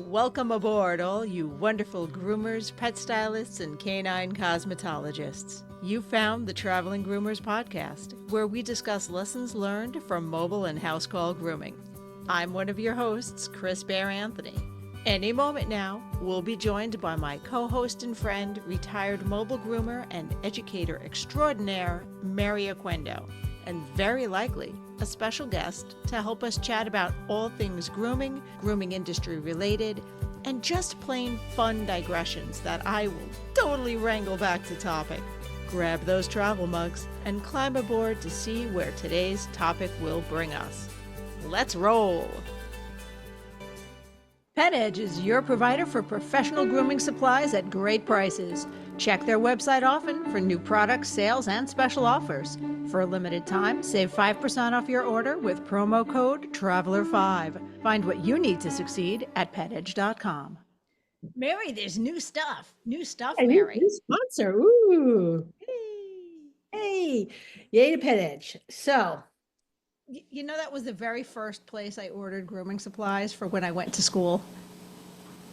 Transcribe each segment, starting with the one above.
Welcome aboard, all you wonderful groomers, pet stylists, and canine cosmetologists. You found the Traveling Groomers Podcast, where we discuss lessons learned from mobile and house call grooming. I'm one of your hosts, Chris Bear Anthony. Any moment now, we'll be joined by my co-host and friend, retired mobile groomer and educator extraordinaire, Mary Oquendo, and very likely a special guest to help us chat about all things grooming, grooming industry related, and just plain fun digressions that I will totally wrangle back to topic. Grab those travel mugs and climb aboard to see where today's topic will bring us. Let's roll! Pet Edge is your provider for professional grooming supplies at great prices. Check their website often for new products, sales, and special offers. For a limited time, save 5% off your order with promo code TRAVELER5. Find what you need to succeed at petedge.com. Mary, there's new stuff. New stuff, Mary. New sponsor. Ooh. Hey. Hey. Yay to Pet Edge. So. You know, that was the very first place I ordered grooming supplies for when I went to school.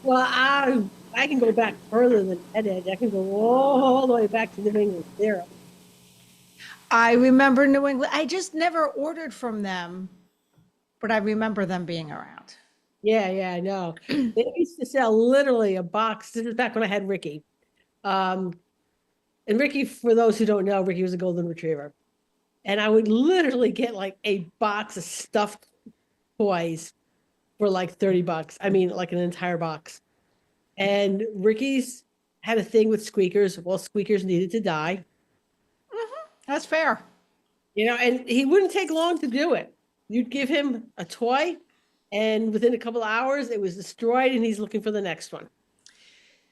Well, I can go back further than Pet Edge. I can go all the way back to New England Zero. I remember New England. I just never ordered from them, but I remember them being around. Yeah, I know. They used to sell literally a box. This was back when I had Ricky. And Ricky, for those who don't know, Ricky was a golden retriever. And I would literally get like a box of stuffed toys for like $30. I mean, like an entire box. And Ricky's had a thing with squeakers. Well, squeakers needed to die. Mm-hmm. That's fair. You know, and he wouldn't take long to do it. You'd give him a toy, and within a couple of hours, it was destroyed, and he's looking for the next one.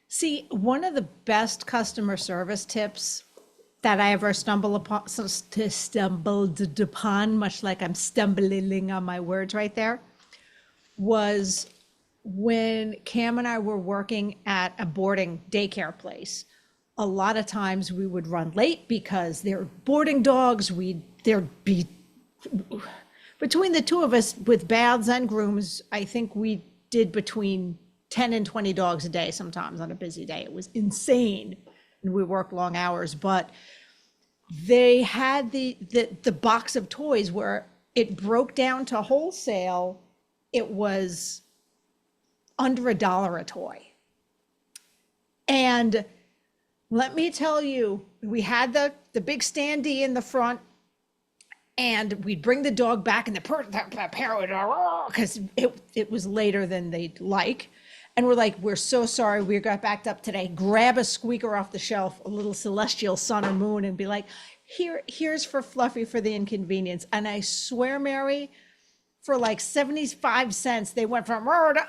See, one of the best customer service tips that I ever stumbled upon, much like I'm stumbling on my words right there, was when Cam and I were working at a boarding daycare place. A lot of times we would run late because they're boarding dogs. There'd be, between the two of us with baths and grooms, I think we did between 10 and 20 dogs a day sometimes on a busy day. It was insane. And we worked long hours, but they had the box of toys where it broke down to wholesale. It was under $1 a toy. And let me tell you, we had the big standee in the front, and we'd bring the dog back, and the parent would, because it was later than they'd like. And we're like, we're so sorry, we got backed up today. Grab a squeaker off the shelf, a little celestial sun or moon, and be like, here's for Fluffy for the inconvenience. And I swear, Mary, for like 75 cents, they went from to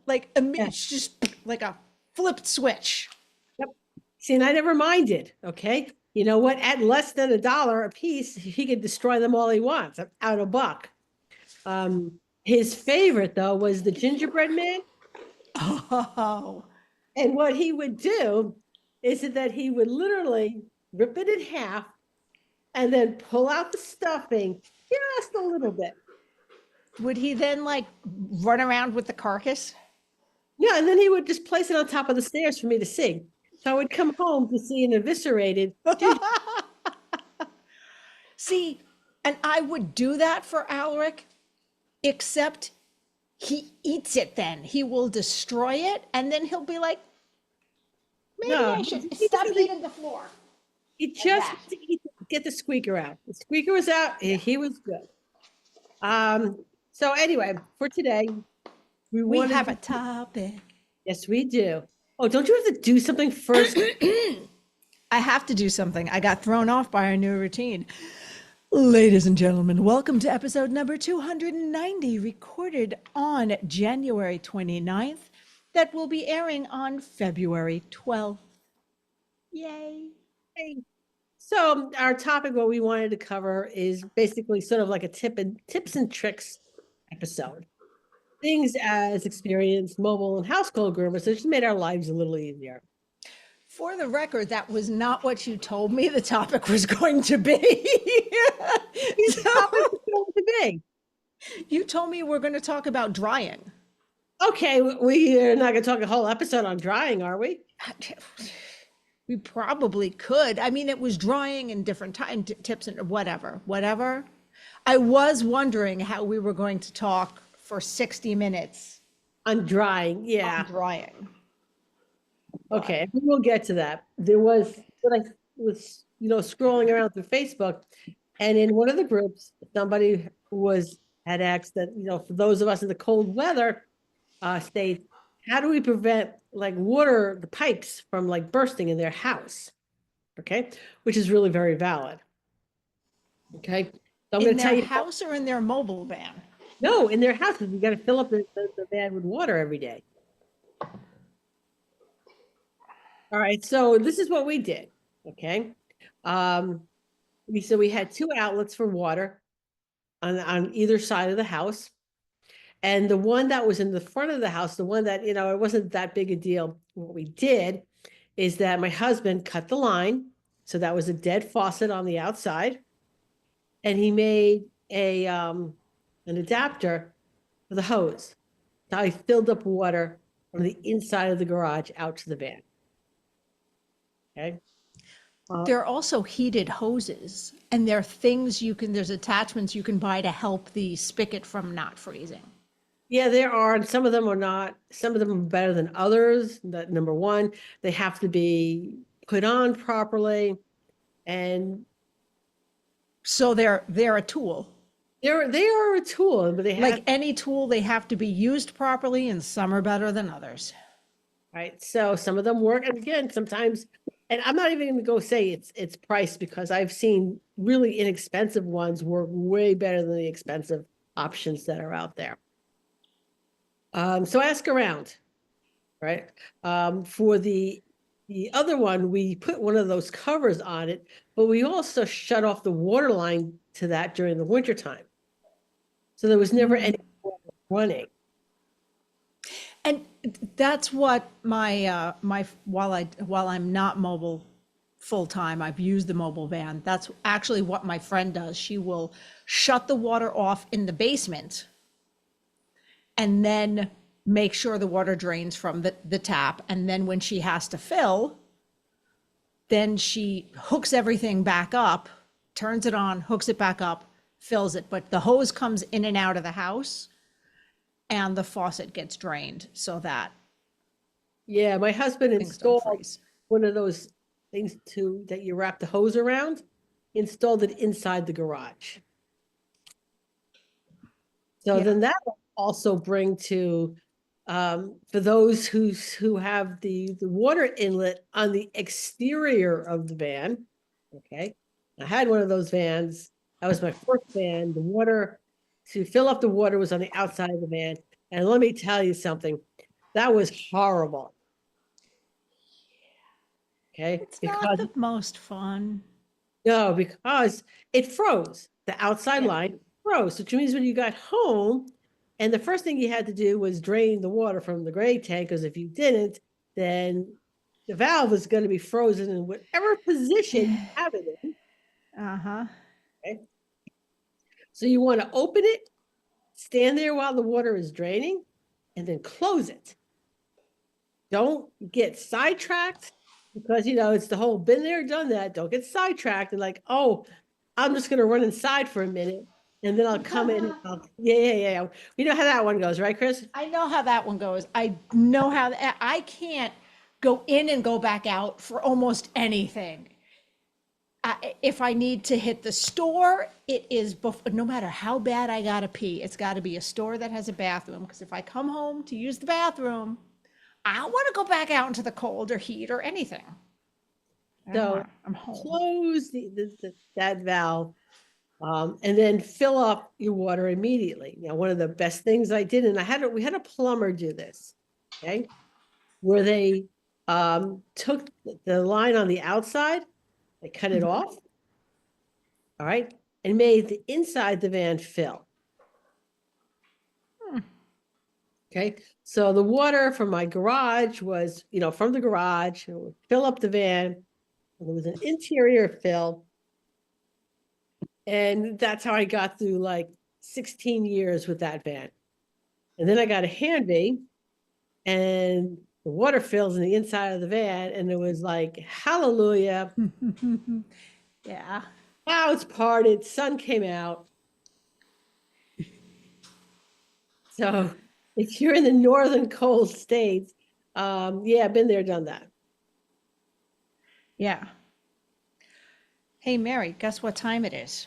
like it's just like a flipped switch. Yep. See, and I never minded. Okay. You know what? At less than $1 a piece, he could destroy them all he wants. Out $1. His favorite, though, was the gingerbread man. Oh. And what he would do is that he would literally rip it in half and then pull out the stuffing just a little bit. Would he then like run around with the carcass? Yeah, and then he would just place it on top of the stairs for me to see. So I would come home to see an eviscerated. See, and I would do that for Alaric, except he eats it then. He will destroy it, and then he'll be like, maybe I should stop eating the floor. He just had to get the squeaker out. The squeaker was out. He was good. So anyway, for today, we have a topic. Yes, we do. Oh, don't you have to do something first? I have to do something. I got thrown off by our new routine. Ladies and gentlemen, welcome to episode number 290, recorded on January 29th, that will be airing on February 12th. Yay. Hey. So our topic, what we wanted to cover, is basically sort of like a tips and tricks episode. Things as experienced mobile and household groomers, so just made our lives a little easier. For the record, that was not what you told me the topic was going to be. The topic was going to be. You told me we're going to talk about drying. Okay, we are not going to talk a whole episode on drying, are we? We probably could. I mean, it was drying in different time tips and whatever. I was wondering how we were going to talk for 60 minutes On drying, on yeah. drying. Okay, we'll get to that. There was when I was, scrolling around through Facebook, and in one of the groups, somebody had asked that, for those of us in the cold weather states, how do we prevent like the pipes from like bursting in their house? Okay, which is really very valid. Okay, so I'm going In to tell their you. house or in their mobile van? No, in their houses, you got to fill up the van with water every day. All right, so this is what we did. Okay, we had 2 outlets for water on either side of the house, and the one that was in the front of the house, the one that it wasn't that big a deal. What we did is that my husband cut the line, so that was a dead faucet on the outside, and he made an adapter for the hose. So I filled up water from the inside of the garage out to the van. Okay. There are also heated hoses, and there are things there's attachments you can buy to help the spigot from not freezing. Yeah, there are, and some of them are not. Some of them are better than others. That number one, they have to be put on properly, and So they're a tool. they are a tool, but they have Like any tool, they have to be used properly, and some are better than others. right. So some of them work, and again, sometimes, and I'm not even going to go say it's price, because I've seen really inexpensive ones work way better than the expensive options that are out there. So ask around, right? For the other one, we put one of those covers on it, but we also shut off the water line to that during the winter time. So there was never any water running. And that's what while I'm not mobile full time, I've used the mobile van. That's actually what my friend does. She will shut the water off in the basement and then make sure the water drains from the tap. And then when she has to fill, then she hooks everything back up, turns it on, hooks it back up, fills it. But the hose comes in and out of the house, and the faucet gets drained so that Yeah, my husband things don't installed freeze. one of those things that you wrap the hose around, installed it inside the garage. So Yeah. then that will also bring to for those who have the water inlet on the exterior of the van. Okay, I had one of those vans. That was my first van. The water to fill up the water was on the outside of the van, and let me tell you something, that was horrible. Okay, It's not the most fun. no, because it froze. The outside Yeah. line froze, which means when you got home, and the first thing you had to do was drain the water from the gray tank, because if you didn't, then the valve is going to be frozen in whatever position you have it in. Uh-huh. Okay? So you want to open it, stand there while the water is draining, and then close it. Don't get sidetracked, because it's the whole been there, done that. Don't get sidetracked and like, oh, I'm just going to run inside for a minute, and then I'll come in. Yeah. You know how that one goes, right, Chris? I know how that one goes. I know how I can't go in and go back out for almost anything. If I need to hit the store, it is no matter how bad I gotta pee, it's got to be a store that has a bathroom. Because if I come home to use the bathroom, I don't want to go back out into the cold or heat or anything. So I'm home. close that valve, and then fill up your water immediately. Now, one of the best things I did, and we had a plumber do this, okay, where they took the line on the outside, they cut it off, all right, and made the inside the van fill. Okay, so the water from my garage was, from the garage, it would fill up the van, and there was an interior fill. And that's how I got through like 16 years with that van. And then I got a Hanvee, and the water fills in the inside of the van, and it was like, hallelujah. Yeah. Clouds parted, sun came out. So if you're in the northern cold states, yeah, been there, done that. Yeah. Hey, Mary, guess what time it is?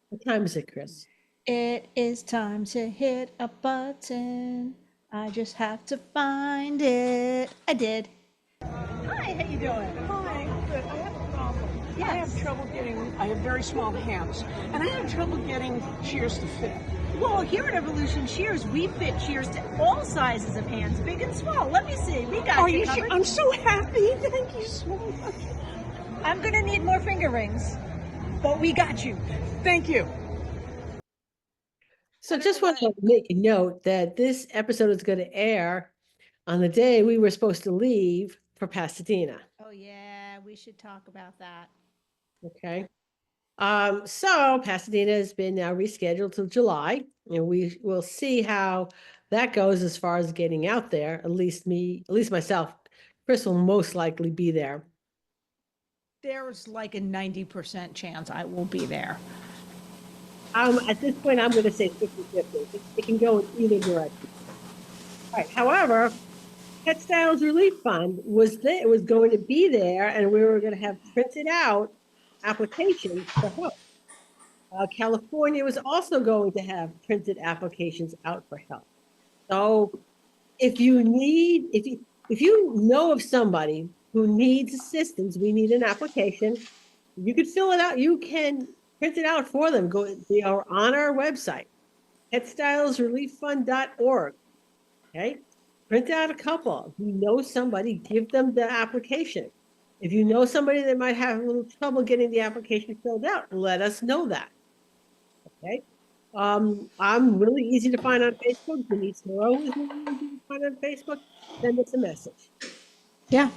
What time is it, Chris? It is time to hit a button. I just have to find it. I did. Hi, how you doing? Hi, good. I have a problem. Yes. I have trouble I have very small hands, and I have trouble getting shears to fit. Well, here at Evolution Shears, we fit shears to all sizes of hands, big and small. Let me see. We got Are you you covered. sure? I'm so happy. Thank you so much. I'm going to need more finger rings, but we got you. Thank you. So just want to make a note that this episode is going to air on the day we were supposed to leave for Pasadena. Oh, yeah, we should talk about that. Okay. So Pasadena has been now rescheduled till July, and we will see how that goes as far as getting out there. At least myself. Chris will most likely be there. There's like a 90% chance I will be there. At this point, I'm going to say 50-50. It can go in either direction. All right. However, Pet Styles Relief Fund was going to be there, and we were going to have printed out applications for help. California was also going to have printed applications out for help. So if you know of somebody who needs assistance, we need an application. You could fill it out. You can print it out for them. They are on our website, petstylesrelieffund.org. Okay. Print out a couple. If you know somebody, give them the application. If you know somebody that might have a little trouble getting the application filled out, let us know that. Okay. I'm really easy to find on Facebook. Denise Moreau is really easy to find on Facebook. Send us a message. Yeah.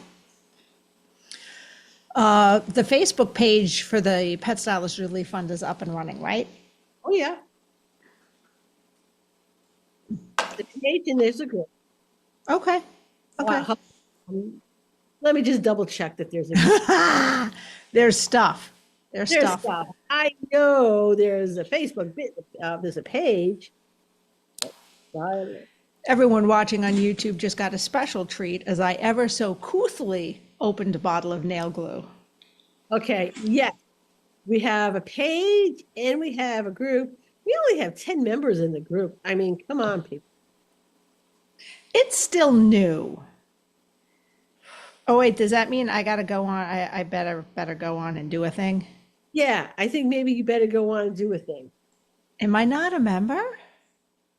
The Facebook page for the Pet Stylist Relief Fund is up and running, right? Oh, yeah. The page and there's a group. Okay. Okay. Let me just double check that there's a There's stuff. There's stuff. stuff. I know there's a Facebook there's a page. Everyone watching on YouTube just got a special treat as I ever so couthly opened a bottle of nail glue. Okay, yes. We have a page and we have a group. We only have 10 members in the group. I mean, come on, people. It's still new. Oh, wait, does that mean I got to go on? I better go on and do a thing? Yeah, I think maybe you better go on and do a thing. Am I not a member?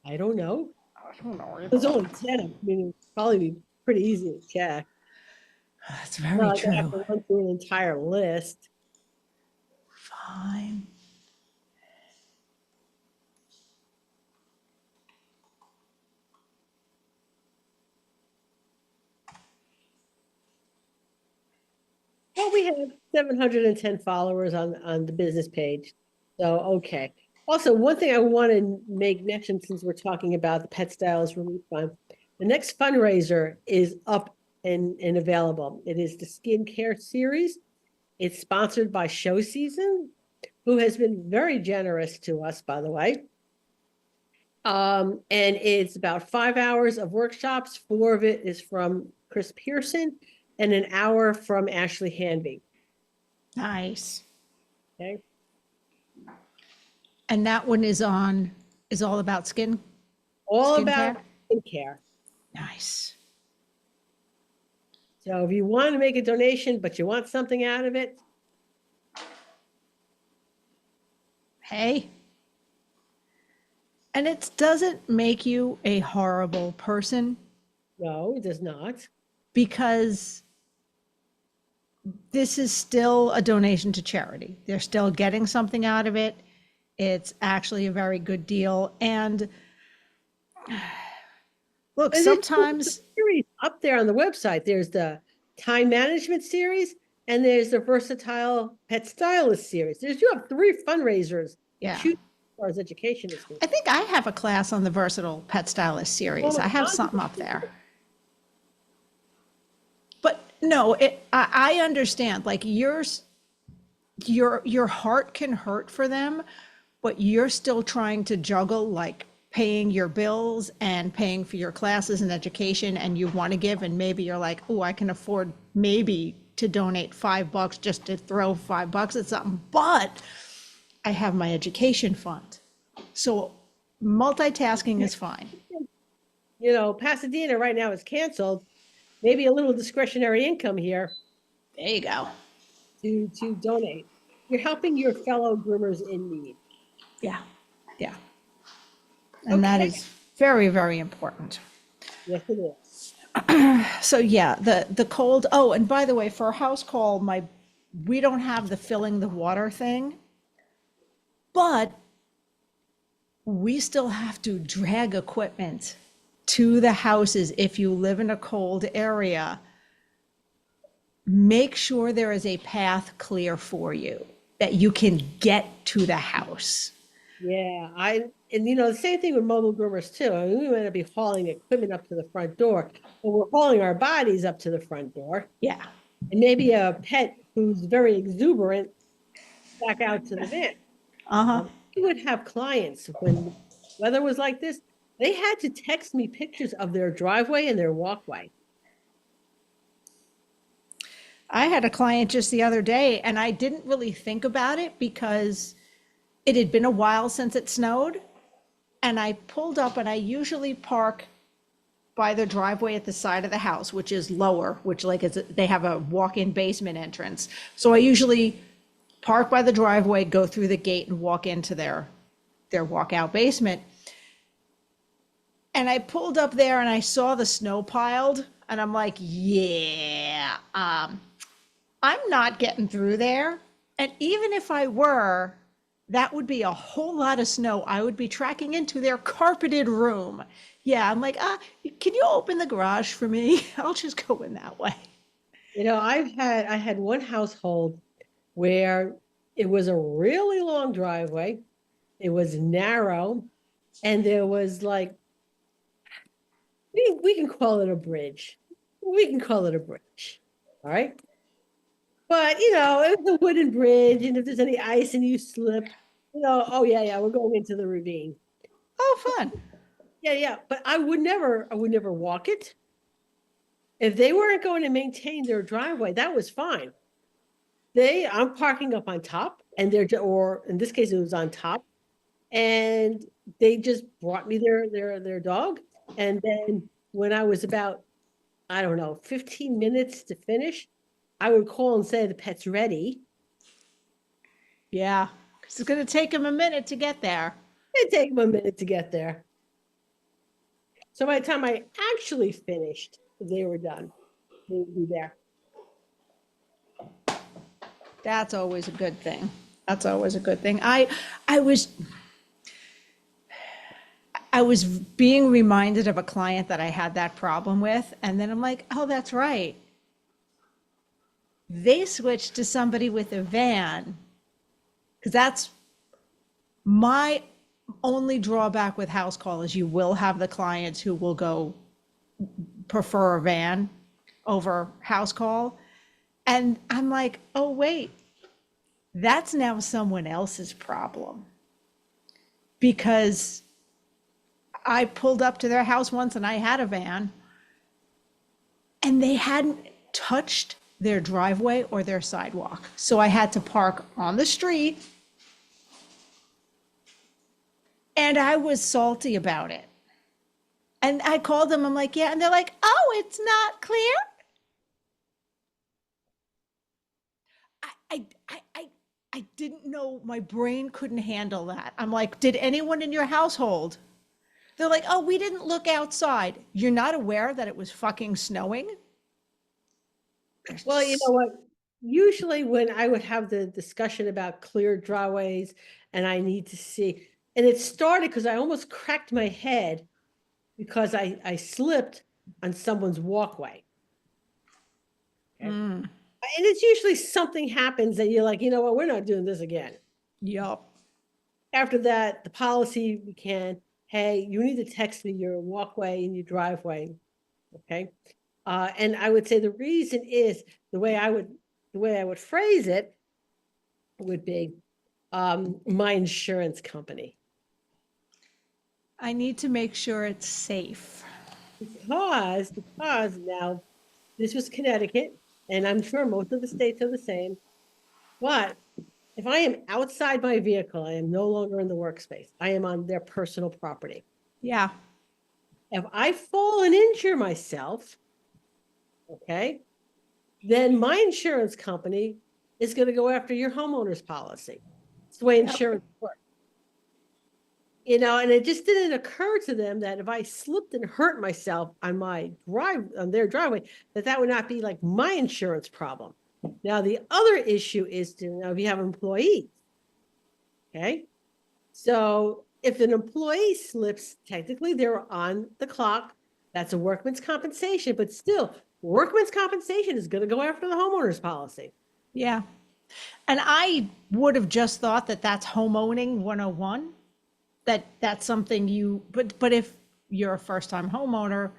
I don't know. I don't know. There's only 10. I mean, it'd probably be pretty easy to check. That's very true. I have to run through an entire list. Fine. Well, we have 710 followers on the business page. So, okay. Also, one thing I want to make mention since we're talking about the Pet Styles Relief Fund, the next fundraiser is up and available. It is the skincare series. It's sponsored by Show Season, who has been very generous to us, by the way. And it's about 5 hours of workshops. 4 of it is from Chris Pearson and an hour from Ashley Hanby. Nice. Okay. And that one is all about skin? All Skincare? about skincare. Nice. So if you want to make a donation, but you want something out of it, Hey. And it doesn't make you a horrible person no, it does not. because this is still a donation to charity. They're still getting something out of it. It's actually a very good deal. And look, And sometimes there's series up there on the website. There's the time management series, and there's the versatile pet stylist series. You have 3 fundraisers. Yeah. Choose as far as education is concerned. I think I have a class on the versatile pet stylist series. Oh, I have I'm- something up there. No, I understand. Like your heart can hurt for them, but you're still trying to juggle like paying your bills and paying for your classes and education, and you want to give, and maybe you're like, oh, I can afford maybe to donate $5 just to throw $5 at something, but I have my education fund. So multitasking is fine. You know, Pasadena right now is canceled. Maybe a little discretionary income here There you go. to donate. You're helping your fellow groomers in need. Yeah. Yeah. And that Okay. is very, very important. Yes, it is. So yeah, the cold. Oh, and by the way, for a house call, we don't have the filling the water thing, but we still have to drag equipment to the houses if you live in a cold area. Make sure there is a path clear for you that you can get to the house. Yeah, and you know, the same thing with mobile groomers too. I mean, we might not be hauling equipment up to the front door, but we're hauling our bodies up to the front door. Yeah. And maybe a pet who's very exuberant back out to the van. Uh-huh. We would have clients when weather was like this, they had to text me pictures of their driveway and their walkway. I had a client just the other day, and I didn't really think about it because it had been a while since it snowed. And I pulled up, and I usually park by the driveway at the side of the house, which is lower, which like they have a walk-in basement entrance. So I usually park by the driveway, go through the gate, and walk into their walkout basement. And I pulled up there, and I saw the snow piled, and I'm like, yeah, I'm not getting through there. And even if I were, that would be a whole lot of snow I would be tracking into their carpeted room. Yeah, I'm like, can you open the garage for me? I'll just go in that way. You know, I had one household where it was a really long driveway. It was narrow, and there was like we can call it a bridge. We can call it a bridge. All right. But you know, it was a wooden bridge, and if there's any ice and you slip, you know, oh yeah, we're going into the ravine. Oh, fun. Yeah. But I would never walk it. If they weren't going to maintain their driveway, that was fine. I'm parking up on top, and or in this case, it was on top, and they just brought me their dog. And then when I was about, I don't know, 15 minutes to finish, I would call and say the pet's ready. Yeah, because it's going to take them a minute to get there. It'd take them a minute to get there. So by the time I actually finished, they were done. They would be there. That's always a good thing. That's always a good thing. I was being reminded of a client that I had that problem with, and then I'm like, oh, that's right. They switched to somebody with a van, because that's my only drawback with house call is you will have the clients who will go prefer a van over house call. And I'm like, oh, wait, that's now someone else's problem. Because I pulled up to their house once and I had a van, and they hadn't touched their driveway or their sidewalk. So I had to park on the street, and I was salty about it. And I called them, I'm like, yeah. And they're like, oh, it's not clear. I didn't know, my brain couldn't handle that. I'm like, did anyone in your household? They're like, oh, we didn't look outside. You're not aware that it was fucking snowing? Well, you know what? Usually when I would have the discussion about clear driveways and I need to see, and it started because I almost cracked my head because I slipped on someone's walkway. Okay. And it's usually something happens that you're like, you know what, we're not doing this again. Yup. After that, the policy became, hey, you need to text me your walkway and your driveway. Okay. And I would say the reason is the way I would phrase it would be my insurance company. I need to make sure it's safe. Because now this was Connecticut, and I'm sure most of the states are the same. But if I am outside my vehicle, I am no longer in the workspace. I am on their personal property. Yeah. If I fall and injure myself, okay, then my insurance company is going to go after your homeowner's policy. It's the way insurance works. You know, and it just didn't occur to them that if I slipped and hurt myself on their driveway, that would not be like my insurance problem. Now, the other issue is if you have employees, okay? So if an employee slips, technically they're on the clock. That's a workman's compensation, but still, workman's compensation is going to go after the homeowner's policy. Yeah. And I would have just thought that that's homeowning 101. That's something but if you're a first-time homeowner,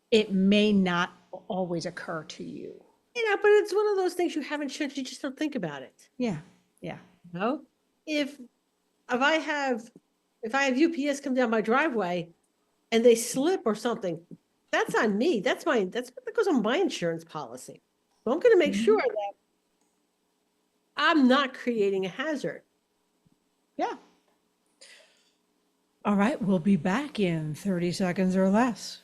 it may not always occur to you. Yeah, but it's one of those things you have insurance, you just don't think about it. Yeah. Yeah. No, if I have UPS come down my driveway and they slip or something, that's on me. That goes on my insurance policy. So I'm going to make sure that I'm not creating a hazard. Yeah. All right, we'll be back in 30 seconds or less.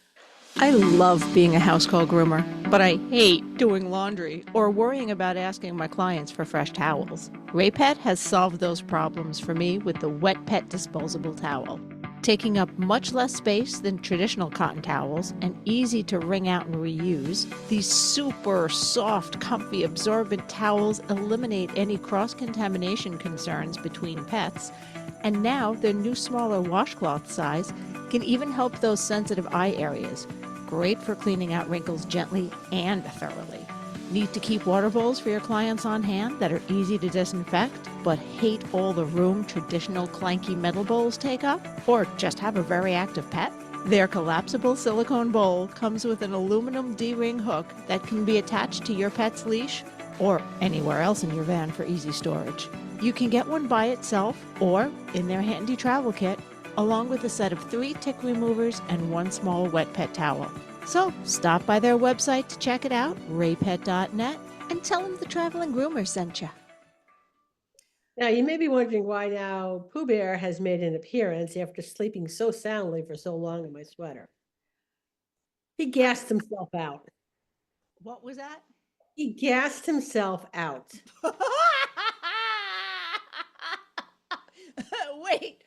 I love being a house call groomer, but I hate doing laundry or worrying about asking my clients for fresh towels. Raypet has solved those problems for me with the Wet Pet disposable towel. Taking up much less space than traditional cotton towels and easy to wring out and reuse, these super soft, comfy, absorbent towels eliminate any cross-contamination concerns between pets. And now their new smaller washcloth size can even help those sensitive eye areas. Great for cleaning out wrinkles gently and thoroughly. Need to keep water bowls for your clients on hand that are easy to disinfect, but hate all the room traditional clanky metal bowls take up? Or just have a very active pet? Their collapsible silicone bowl comes with an aluminum D-ring hook that can be attached to your pet's leash or anywhere else in your van for easy storage. You can get one by itself or in their handy travel kit, along with a set of 3 tick removers and 1 small wet pet towel. So stop by their website to check it out, raypet.net, and tell them the Traveling Groomers sent you. Now, you may be wondering why now Pooh Bear has made an appearance after sleeping so soundly for so long in my sweater. He gassed himself out. What was that? He gassed himself out. Wait.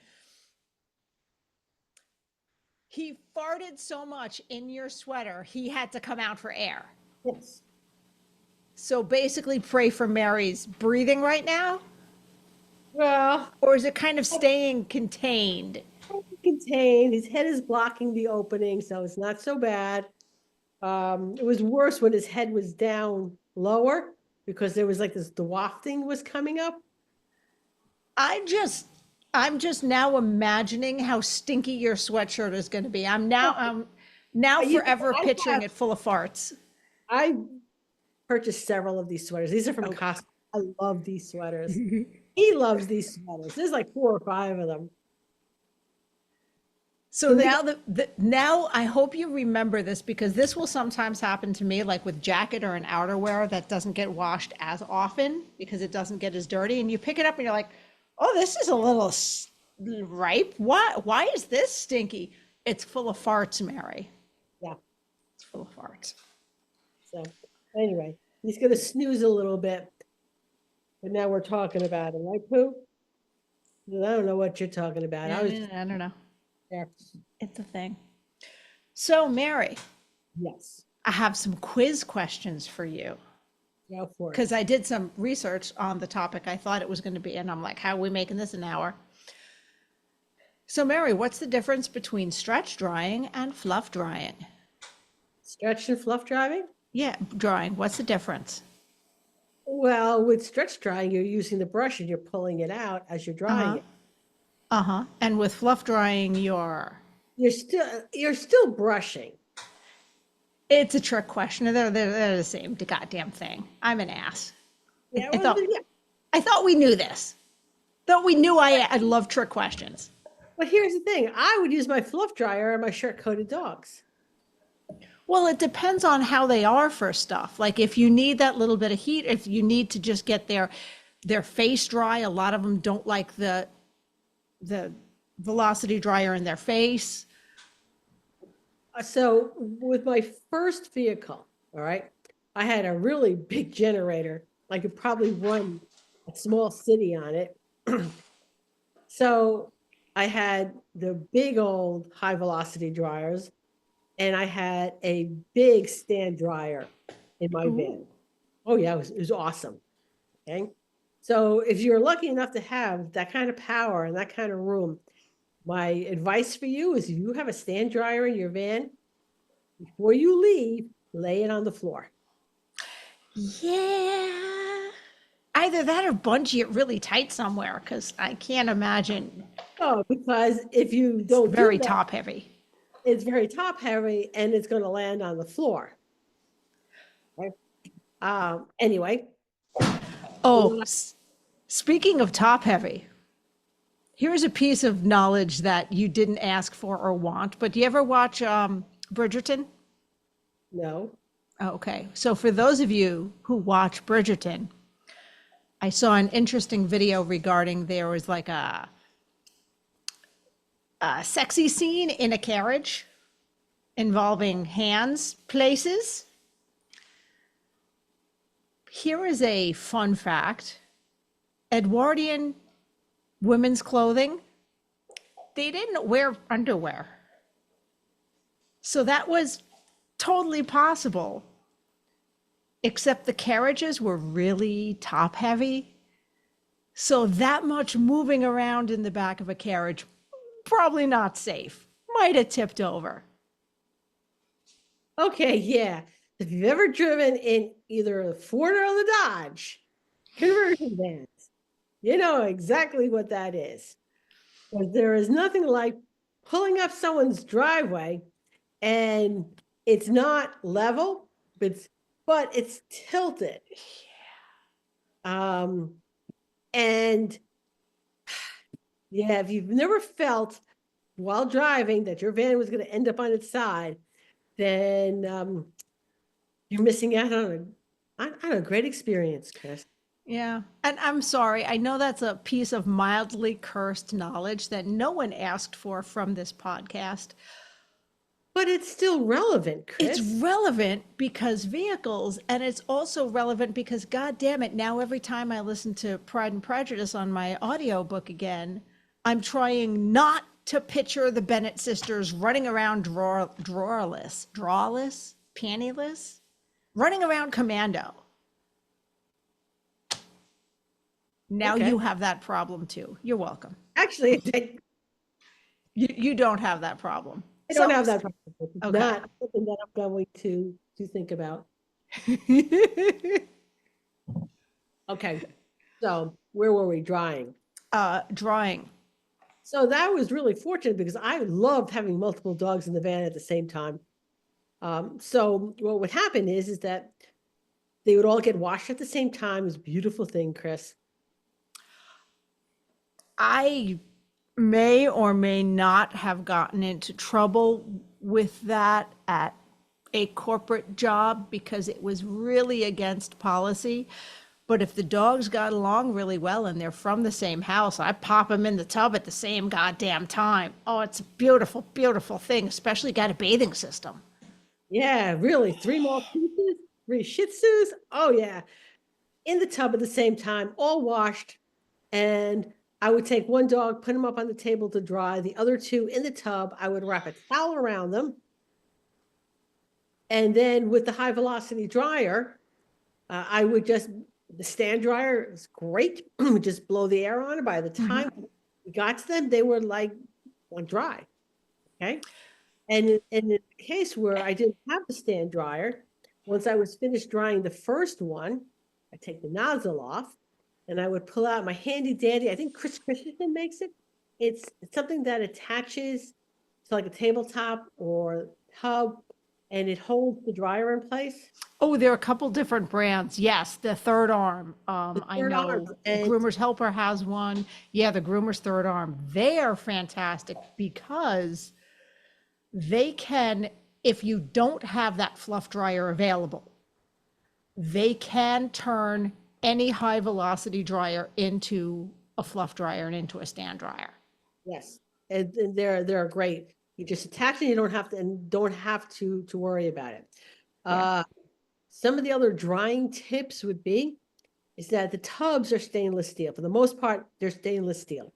He farted so much in your sweater, he had to come out for air. Yes. So basically pray for Mary's breathing right now? Well, Or is it kind of staying contained? contained. His head is blocking the opening, so it's not so bad. It was worse when his head was down lower because there was like the wafting was coming up. I'm just now imagining how stinky your sweatshirt is going to be. I'm now forever picturing it full of farts. I purchased several of these sweaters. These are from Costco. I love these sweaters. He loves these sweaters. There's like 4 or 5 of them. So now I hope you remember this, because this will sometimes happen to me, like with jacket or an outerwear that doesn't get washed as often because it doesn't get as dirty. And you pick it up and you're like, oh, this is a little ripe. Why is this stinky? It's full of farts, Mary. Yeah. It's full of farts. So anyway, he's going to snooze a little bit. But now we're talking about him, right, Pooh? I don't know what you're talking about. I don't know. There. It's a thing. So, Mary. Yes. I have some quiz questions for you. Go for it. Because I did some research on the topic. I thought it was going to be, and I'm like, how are we making this an hour? So, Mary, what's the difference between stretch drying and fluff drying? Stretch and fluff drying? Yeah, drying. What's the difference? Well, with stretch drying, you're using the brush and you're pulling it out as you're drying it. And with fluff drying, You're still brushing. It's a trick question. They're the same goddamn thing. I'm an ass. Yeah, I well, thought yeah. I thought we knew this. Thought we knew I love trick questions. But here's the thing. I would use my fluff dryer on my shirt-coated dogs. Well, it depends on how they are for stuff. Like if you need that little bit of heat, if you need to just get their face dry, a lot of them don't like the velocity dryer in their face. So with my first vehicle, all right, I had a really big generator. I could probably run a small city on it. So I had the big old high velocity dryers, and I had a big stand dryer in my van. Oh yeah, it was awesome. Okay. So if you're lucky enough to have that kind of power and that kind of room, my advice for you is if you have a stand dryer in your van, before you leave, lay it on the floor. Yeah. Either that or bungee it really tight somewhere because I can't imagine. Oh, because if you It's don't very do that, top heavy. it's very top heavy and it's going to land on the floor. Right? Anyway. Oh, speaking of top heavy, here's a piece of knowledge that you didn't ask for or want, but do you ever watch Bridgerton? No. Oh, okay. So for those of you who watch Bridgerton, I saw an interesting video regarding there was like a sexy scene in a carriage involving hands places. Here is a fun fact. Edwardian women's clothing, they didn't wear underwear. So that was totally possible, except the carriages were really top heavy. So that much moving around in the back of a carriage, probably not safe. Might have tipped over. Okay, yeah. If you've ever driven in either the Ford or the Dodge conversion vans, you know exactly what that is. But there is nothing like pulling up someone's driveway and it's not level, but it's tilted. And yeah, if you've never felt while driving that your van was going to end up on its side, then you're missing out on a great experience, Chris. Yeah. And I'm sorry, I know that's a piece of mildly cursed knowledge that no one asked for from this podcast. But it's still relevant, Chris. It's relevant because vehicles, and it's also relevant because, God damn it, now every time I listen to Pride and Prejudice on my audiobook again, I'm trying not to picture the Bennett sisters running around drawless, pantyless, running around commando. Now Okay. you have that problem too. You're welcome. Actually, You don't have that problem. I don't have that problem. It's Okay. not something that I'm going to think about. Okay. So where were we? Drawing. Drawing. So that was really fortunate because I loved having multiple dogs in the van at the same time. So what would happen is that they would all get washed at the same time. It was a beautiful thing, Chris. I may or may not have gotten into trouble with that at a corporate job because it was really against policy. But if the dogs got along really well and they're from the same house, I pop them in the tub at the same goddamn time. Oh, it's a beautiful, beautiful thing, especially got a bathing system. Yeah, really. 3 Malteses, 3 Shih Tzus. Oh, yeah. In the tub at the same time, all washed. And I would take one dog, put him up on the table to dry. The other 2 in the tub, I would wrap a towel around them. And then with the high velocity dryer, I would the stand dryer is great. We just blow the air on it. By the time we got to them, they were like dry. Okay. And in the case where I didn't have the stand dryer, once I was finished drying the first one, I take the nozzle off and I would pull out my handy dandy. I think Chris Christensen makes it. It's something that attaches to like a tabletop or tub, and it holds the dryer in place. Oh, there are a couple different brands. Yes, the Third Arm. I Third know Arms, and Groomer's Helper has one. Yeah, the Groomer's Third Arm. They are fantastic because they can, if you don't have that fluff dryer available, they can turn any high velocity dryer into a fluff dryer and into a stand dryer. yes, and they're great. You just attach it, you don't have to worry about it. Yeah. Some of the other drying tips would be is that the tubs are stainless steel. For the most part, they're stainless steel.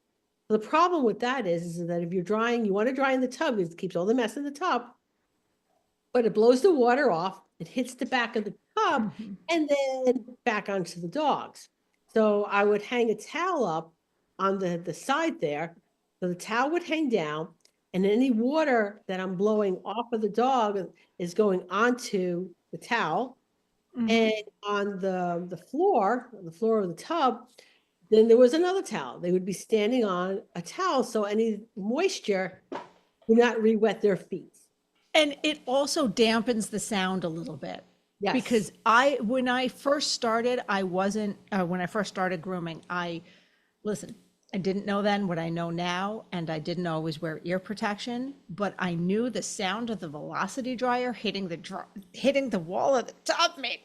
The problem with that is that if you're drying, you want to dry in the tub, it keeps all the mess in the tub, but it blows the water off, it hits the back of the tub, and then back onto the dogs. So I would hang a towel up on the side there, so the towel would hang down, and any water that I'm blowing off of the dog is going onto the towel. And on the floor of the tub, then there was another towel. They would be standing on a towel, so any moisture would not re-wet their feet. And it also dampens the sound a little bit. Yes. Because when I first started, when I first started grooming, listen, I didn't know then what I know now, and I didn't always wear ear protection, but I knew the sound of the velocity dryer hitting the wall of the tub made,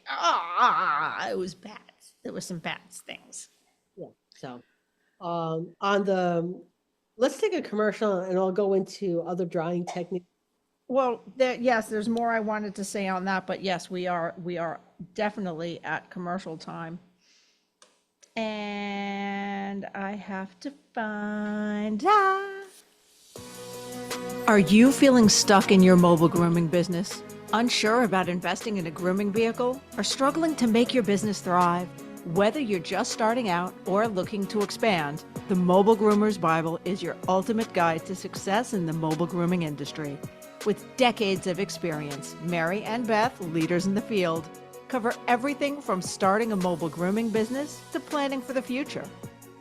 it was bad. There was some bad things. Yeah. So, let's take a commercial and I'll go into other drying techniques. Well, yes, there's more I wanted to say on that, but yes, we are definitely at commercial time. And I have to find Are you feeling stuck in your mobile grooming business? Unsure about investing in a grooming vehicle? Or struggling to make your business thrive? Whether you're just starting out or looking to expand, the Mobile Groomers Bible is your ultimate guide to success in the mobile grooming industry. With decades of experience, Mary and Beth, leaders in the field, cover everything from starting a mobile grooming business to planning for the future.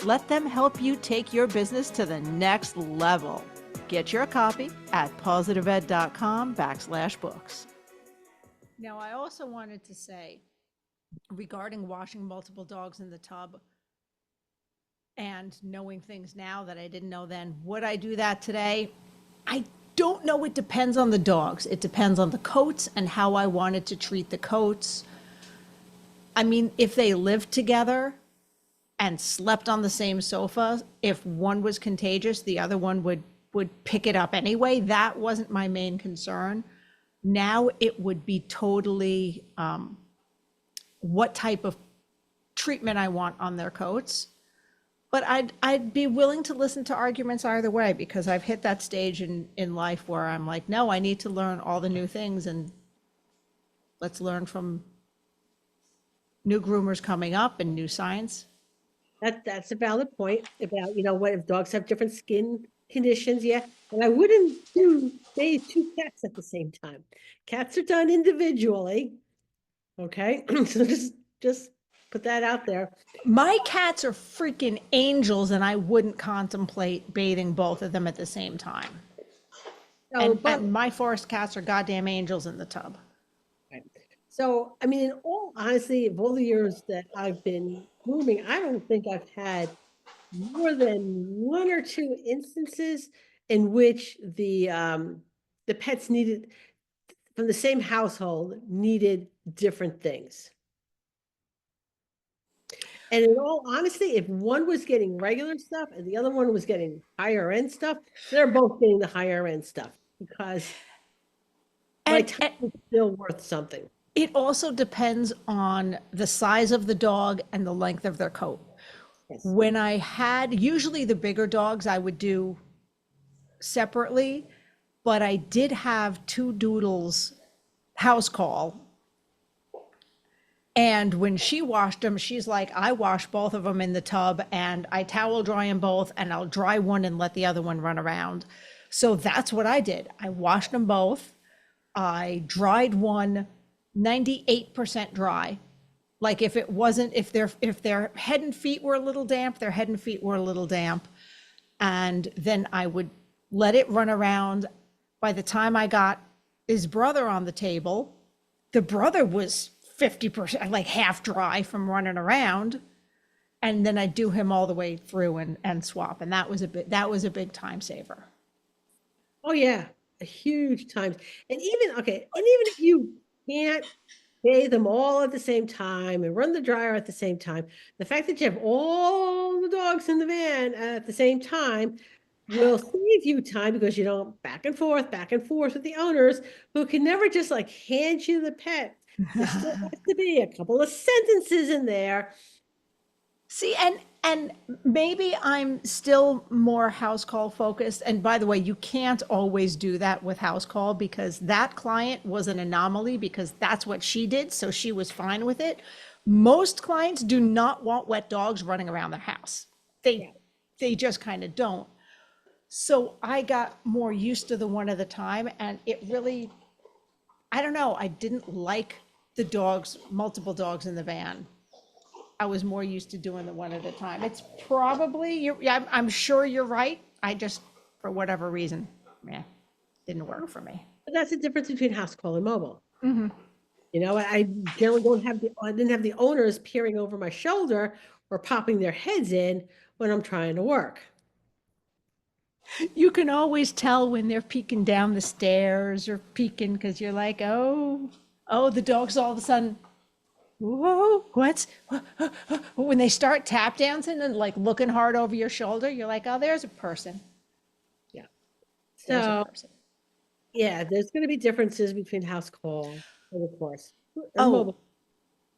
Let them help you take your business to the next level. Get your copy at positiveed.com/books. Now, I also wanted to say regarding washing multiple dogs in the tub and knowing things now that I didn't know then, would I do that today? I don't know. It depends on the dogs. It depends on the coats and how I wanted to treat the coats. I mean, if they lived together and slept on the same sofa, if one was contagious, the other one would pick it up anyway. That wasn't my main concern. Now it would be totally what type of treatment I want on their coats. But I'd be willing to listen to arguments either way, because I've hit that stage in life where I'm like, no, I need to learn all the new things, and let's learn from new groomers coming up and new science. That's a valid point about, what if dogs have different skin conditions? Yeah. And I wouldn't bathe two cats at the same time. Cats are done individually. Okay. So just put that out there. My cats are freaking angels, and I wouldn't contemplate bathing both of them at the same time. No, and my forest cats are goddamn angels in the tub. Right. So, I mean, in all honesty, of all the years that I've been grooming, I don't think I've had more than one or two instances in which the pets needed, from the same household, needed different things. And in all honesty, if one was getting regular stuff and the other one was getting higher end stuff, they're both getting the higher end stuff, because my time is still worth something. It also depends on the size of the dog and the length of their coat. Yes. When I had, usually the bigger dogs I would do separately, but I did have two doodles house call. And when she washed them, she's like, I wash both of them in the tub, and I towel dry them both, and I'll dry one and let the other one run around. So that's what I did. I washed them both. I dried one 98% dry. Like if their head and feet were a little damp, their head and feet were a little damp. And then I would let it run around. By the time I got his brother on the table. The brother was 50%, like half dry from running around. And then I'd do him all the way through and swap. And that was a big time saver. Oh yeah, a huge time. And even if you can't bathe them all at the same time and run the dryer at the same time, the fact that you have all the dogs in the van at the same time will save you time, because you don't back and forth with the owners who can never just like hand you the pet. There still has to be a couple of sentences in there. See, and maybe I'm still more house call focused. And by the way, you can't always do that with house call, because that client was an anomaly, because that's what she did. So she was fine with it. Most clients do not want wet dogs running around their house. They just kind of don't. So I got more used to the one at a time, and it really, I don't know, I didn't like the dogs, multiple dogs in the van. I was more used to doing the one at a time. It's probably, I'm sure you're right. I just, for whatever reason, didn't work for me. But that's the difference between house call and mobile. You know, I generally I didn't have the owners peering over my shoulder or popping their heads in when I'm trying to work. You can always tell when they're peeking down the stairs or peeking, because you're like, oh, the dog's all of a sudden, whoa, when they start tap dancing and like looking hard over your shoulder, you're like, oh, there's a person. Yeah. There's a So, person. yeah, there's going to be differences between house call and, of course, Oh, mobile.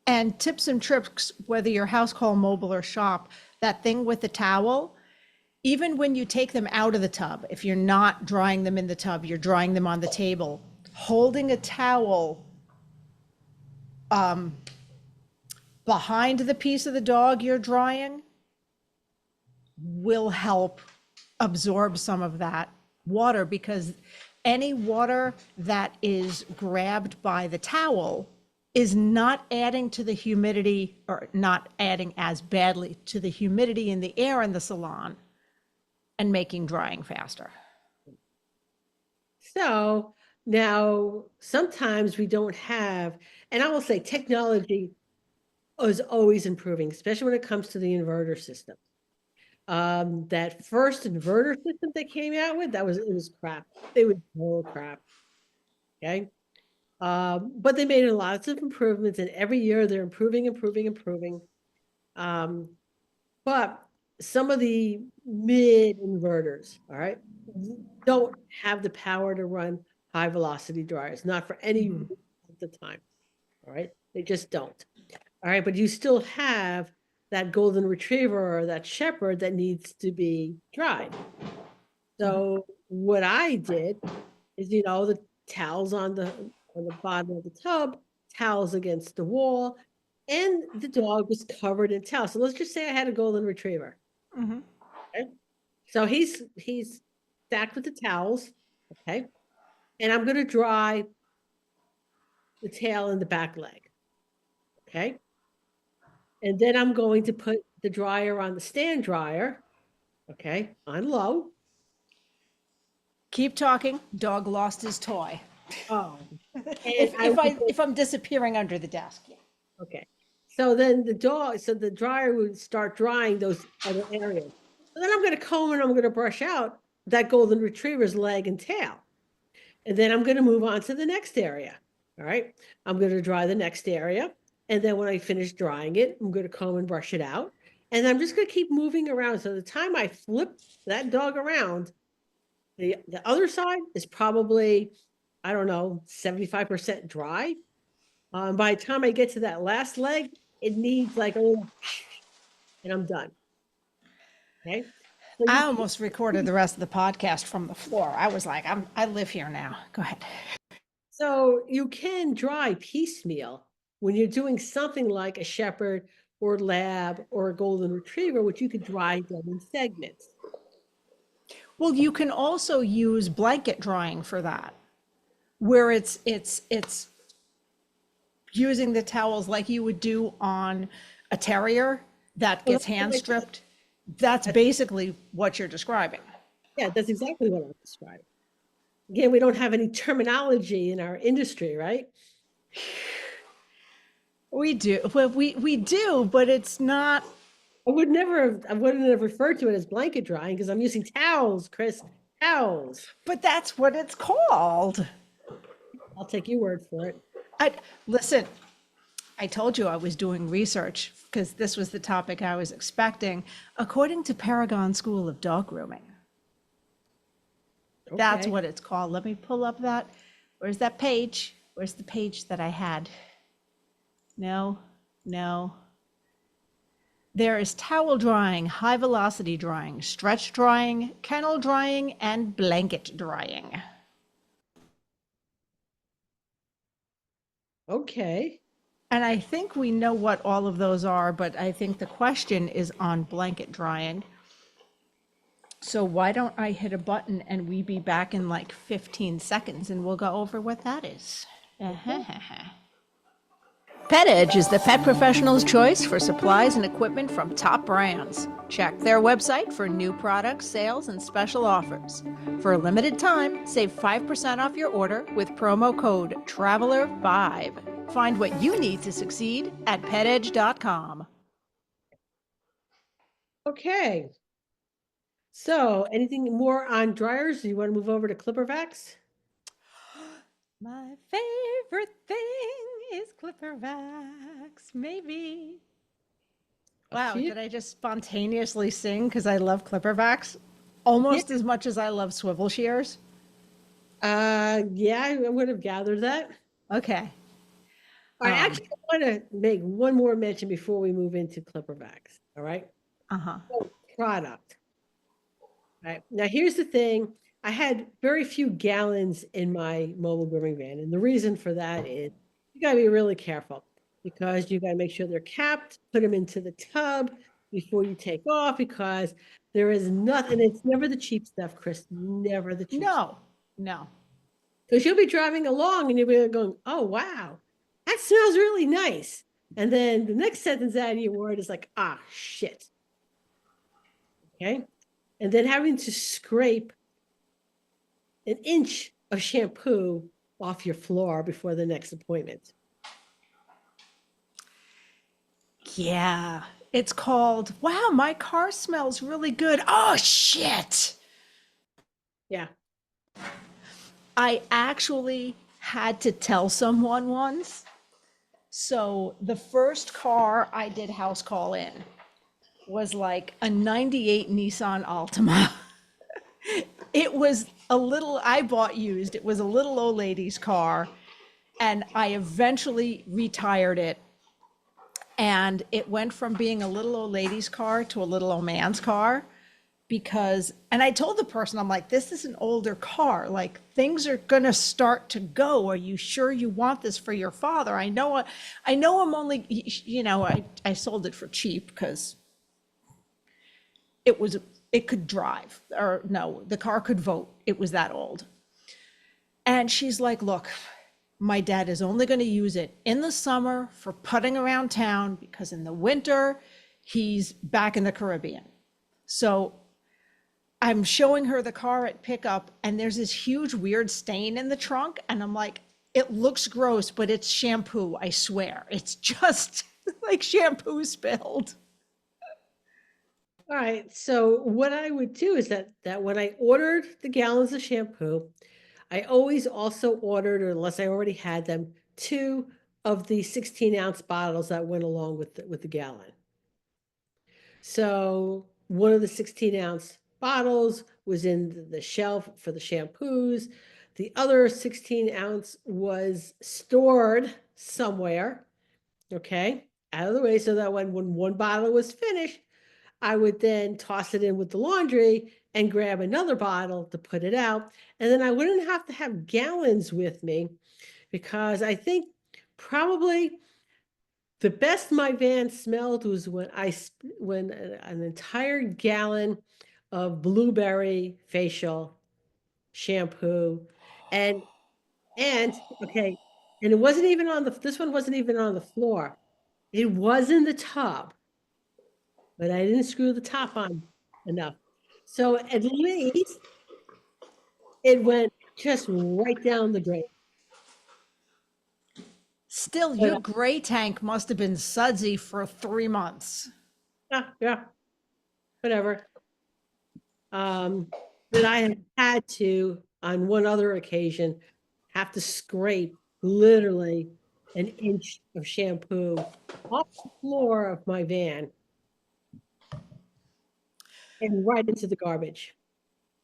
and tips and tricks, whether you're house call, mobile, or shop, that thing with the towel, even when you take them out of the tub, if you're not drying them in the tub, you're drying them on the table, holding a towel behind the piece of the dog you're drying will help absorb some of that water, because any water that is grabbed by the towel is not adding to the humidity, or not adding as badly to the humidity in the air in the salon, and making drying faster. So now sometimes we don't have, and I will say technology is always improving, especially when it comes to the inverter system. That first inverter system they came out with, it was crap. It was total crap. Okay. But they made lots of improvements, and every year they're improving. But some of the mid inverters, all right, don't have the power to run high velocity dryers, not for any reason at the time. All right. They just don't. All right. But you still have that golden retriever or that shepherd that needs to be dried. So what I did is, the towels on the bottom of the tub, towels against the wall, and the dog was covered in towels. So let's just say I had a golden retriever. Okay? So he's stacked with the towels. Okay. And I'm going to dry the tail and the back leg. Okay. And then I'm going to put the dryer on the stand dryer. Okay. On low. Keep talking. Dog lost his toy. Oh. If I'm disappearing under the desk. Yeah. Okay. So then the dryer would start drying those other areas. And then I'm going to comb and I'm going to brush out that golden retriever's leg and tail. And then I'm going to move on to the next area. All right. I'm going to dry the next area. And then when I finish drying it, I'm going to comb and brush it out. And I'm just going to keep moving around. So the time I flip that dog around, the other side is probably, I don't know, 75% dry. By the time I get to that last leg, it needs like a little, and I'm done. Okay. So I almost recorded the rest of the podcast from the floor. I was like, I live here now. Go ahead. So you can dry piecemeal when you're doing something like a shepherd or lab or a golden retriever, which you could dry them in segments. Well, you can also use blanket drying for that, where it's using the towels like you would do on a terrier that gets hand stripped. That's basically what you're describing. Yeah, that's exactly what I'm describing. Again, we don't have any terminology in our industry, right? We do. Well, we do, but it's not. I wouldn't have referred to it as blanket drying because I'm using towels, Chris, towels. But that's what it's called. I'll take your word for it. Listen, I told you I was doing research because this was the topic I was expecting. According to Paragon School of Dog Grooming, that's Okay. what it's called. Let me pull up that. Where's that page? Where's the page that I had? No, no. There is towel drying, high velocity drying, stretch drying, kennel drying, and blanket drying. Okay. And I think we know what all of those are, but I think the question is on blanket drying. So why don't I hit a button and we be back in like 15 seconds and we'll go over what that is. Pet Edge is the pet professional's choice for supplies and equipment from top brands. Check their website for new products, sales, and special offers. For a limited time, save 5% off your order with promo code TRAVELER5. Find what you need to succeed at petedge.com. Okay. So anything more on dryers? Do you want to move over to Clipper Vax? My favorite thing is Clipper Vax, maybe. Wow, to you. did I just spontaneously sing because I love Clipper Vax almost as much as I love swivel shears? Yeah, I would have gathered that. Okay. I actually want to make one more mention before we move into Clipper Vax. All right. Uh-huh. Product. All right. Now, here's the thing. I had very few gallons in my mobile grooming van. And the reason for that is you got to be really careful because you got to make sure they're capped, put them into the tub before you take off because there is nothing. It's never the cheap stuff, Chris. Never the cheap stuff. No. Because you'll be driving along and you'll be going, oh, wow, that smells really nice. And then the next sentence out of your word is like, ah, shit. Okay. And then having to scrape an inch of shampoo off your floor before the next appointment. Yeah. It's called, wow, my car smells really good. Oh, shit. Yeah. I actually had to tell someone once. So the first car I did house call in was like a 98 Nissan Altima. It was a little, I bought used, it was a little old lady's car. And I eventually retired it. And it went from being a little old lady's car to a little old man's car because, and I told the person, I'm like, this is an older car. Like things are going to start to go. Are you sure you want this for your father? I know I'm only, I sold it for cheap because it could drive, or no, the car could vote. It was that old. And she's like, look, my dad is only going to use it in the summer for putting around town because in the winter he's back in the Caribbean. So I'm showing her the car at pickup and there's this huge weird stain in the trunk. And I'm like, it looks gross, but it's shampoo. I swear. It's just like shampoo spilled. All right. So what I would do is that when I ordered the gallons of shampoo, I always also ordered, or unless I already had them, 2 of the 16-ounce bottles that went along with the gallon. So one of the 16-ounce bottles was in the shelf for the shampoos. The other 16-ounce was stored somewhere, okay, out of the way, so that when one bottle was finished, I would then toss it in with the laundry and grab another bottle to put it out. And then I wouldn't have to have gallons with me because I think probably the best my van smelled was when an entire gallon of blueberry facial shampoo and okay, and it wasn't even on this one wasn't even on the floor. It was in the tub, but I didn't screw the top on enough. So at least it went just right down the drain. Still, your gray tank must have been sudsy for 3 months. Yeah, whatever. But I have had to, on one other occasion, have to scrape literally an inch of shampoo off the floor of my van and right into the garbage.